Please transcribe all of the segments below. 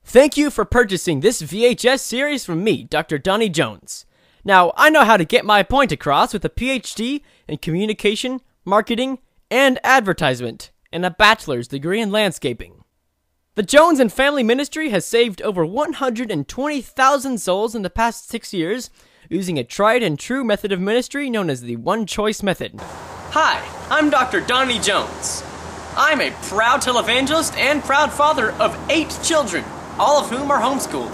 Thank you for purchasing this VHS series from me, Dr. Donnie Jones. Now, I know how to get my point across with a PhD in communication, marketing, and advertisement, and a bachelor's degree in landscaping. The Jones and Family Ministry has saved over 120,000 souls in the past 6 years using a tried and true method of ministry known as the one-choice method. Hi, I'm Dr. Donnie Jones. I'm a proud televangelist and proud father of 8 children, all of whom are homeschooled.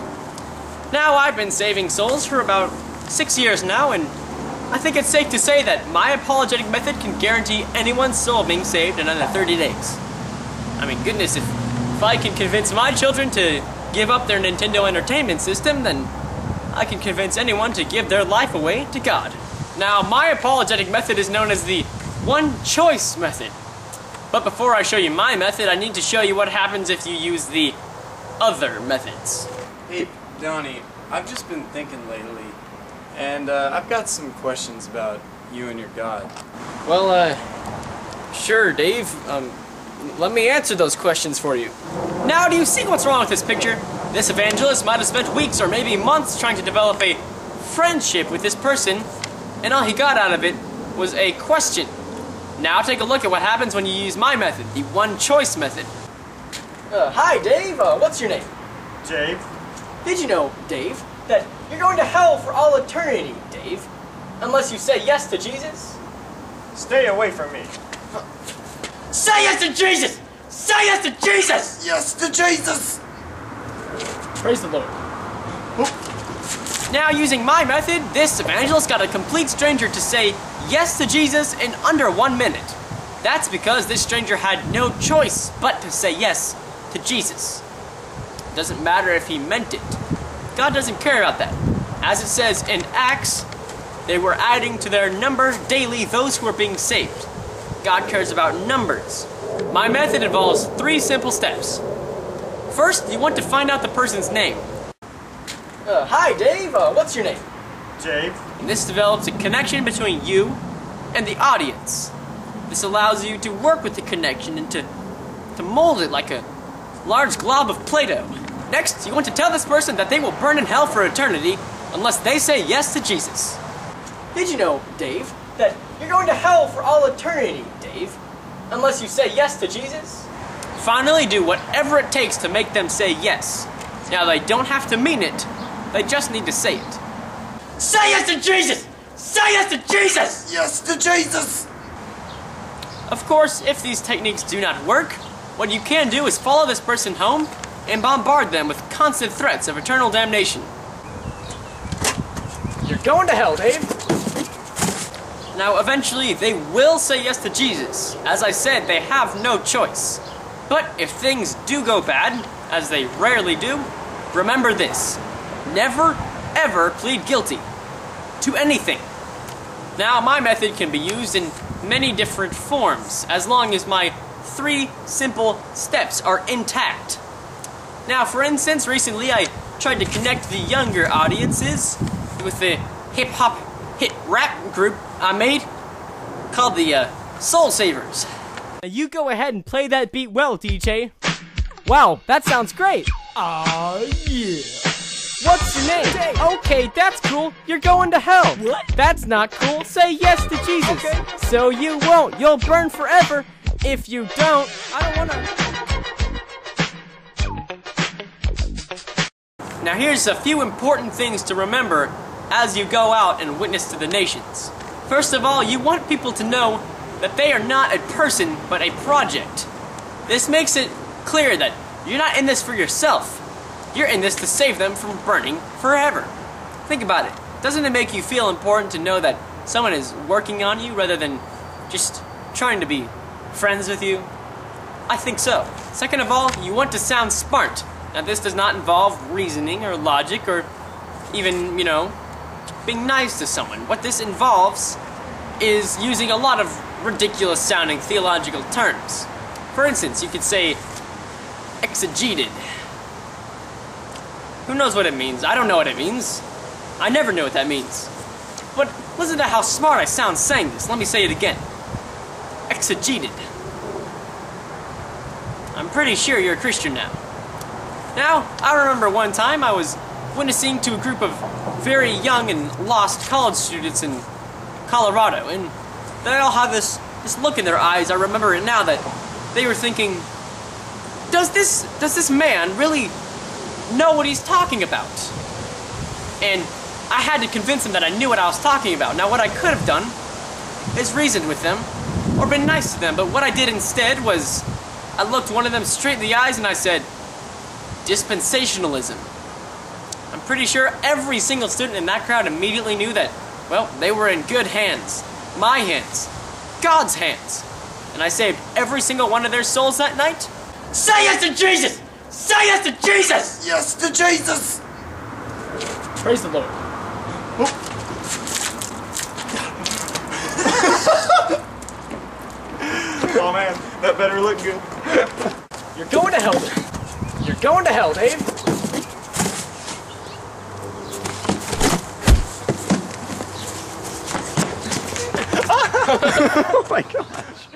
Now, I've been saving souls for about 6 years now, and I think it's safe to say that my apologetic method can guarantee anyone's soul being saved in under 30 days. I mean, goodness, if I can convince my children to give up their Nintendo Entertainment System, then I can convince anyone to give their life away to God. Now, my apologetic method is known as the one-choice method. But before I show you my method, I need to show you what happens if you use the other methods. Hey, Donnie, I've just been thinking lately, and I've got some questions about you and your God. Well, sure, Dave. Let me answer those questions for you. Now, do you see what's wrong with this picture? This evangelist might have spent weeks or maybe months trying to develop a friendship with this person, and all he got out of it was a question. Now take a look at what happens when you use my method, the one-choice method. Hi, Dave. What's your name? Dave? Did you know, Dave, that you're going to hell for all eternity, Dave, unless you say yes to Jesus? Stay away from me. Say yes to Jesus! Say yes to Jesus! Yes to Jesus! Praise the Lord. Now, using my method, this evangelist got a complete stranger to say yes to Jesus in under 1 minute. That's because this stranger had no choice but to say yes to Jesus. It doesn't matter if he meant it. God doesn't care about that. As it says in Acts, they were adding to their number daily those who were being saved. God cares about numbers. My method involves 3 simple steps. First, you want to find out the person's name. Hi, Dave. What's your name? Dave? And this develops a connection between you and the audience. This allows you to work with the connection and to mold it like a large glob of Play-Doh. Next, you want to tell this person that they will burn in hell for eternity unless they say yes to Jesus. Did you know, Dave, that you're going to hell for all eternity, Dave, unless you say yes to Jesus? Finally, do whatever it takes to make them say yes. Now, they don't have to mean it. They just need to say it. Say yes to Jesus! Say yes to Jesus! Yes to Jesus! Of course, if these techniques do not work, what you can do is follow this person home and bombard them with constant threats of eternal damnation. You're going to hell, Dave! Now, eventually, they will say yes to Jesus. As I said, they have no choice. But if things do go bad, as they rarely do, remember this. Never, ever plead guilty to anything. Now, my method can be used in many different forms, as long as my 3 simple steps are intact. Now, for instance, recently I tried to connect the younger audiences with the hip-hop hit rap group I made called the Soul Savers. Now you go ahead and play that beat well, DJ. Wow, that sounds great. Aw, yeah. What's your name? Dave. Okay, that's cool. You're going to hell. What? That's not cool. Say yes to Jesus. Okay. So you won't. You'll burn forever. If you don't, I don't wanna... Now here's a few important things to remember as you go out and witness to the nations. First of all, you want people to know that they are not a person, but a project. This makes it clear that you're not in this for yourself. You're in this to save them from burning forever. Think about it. Doesn't it make you feel important to know that someone is working on you rather than just trying to be friends with you? I think so. Second of all, you want to sound smart. Now, this does not involve reasoning or logic or even, being nice to someone. What this involves is using a lot of ridiculous sounding theological terms. For instance, you could say exegeted. Who knows what it means? I don't know what it means. I never know what that means. But listen to how smart I sound saying this. Let me say it again. Exegeted. I'm pretty sure you're a Christian now. Now, I remember one time I was witnessing to a group of very young and lost college students in Colorado, and they all have this look in their eyes. I remember it now, that they were thinking, does this man really know what he's talking about? And I had to convince them that I knew what I was talking about. Now, what I could have done is reasoned with them or been nice to them, but what I did instead was I looked one of them straight in the eyes and I said, dispensationalism. I'm pretty sure every single student in that crowd immediately knew that, well, they were in good hands. My hands. God's hands. And I saved every single one of their souls that night. Say yes to Jesus! Say yes to Jesus! Yes to Jesus! Praise the Lord. Oh man, that better look good. You're going to hell. You're going to hell, Dave. Oh my gosh.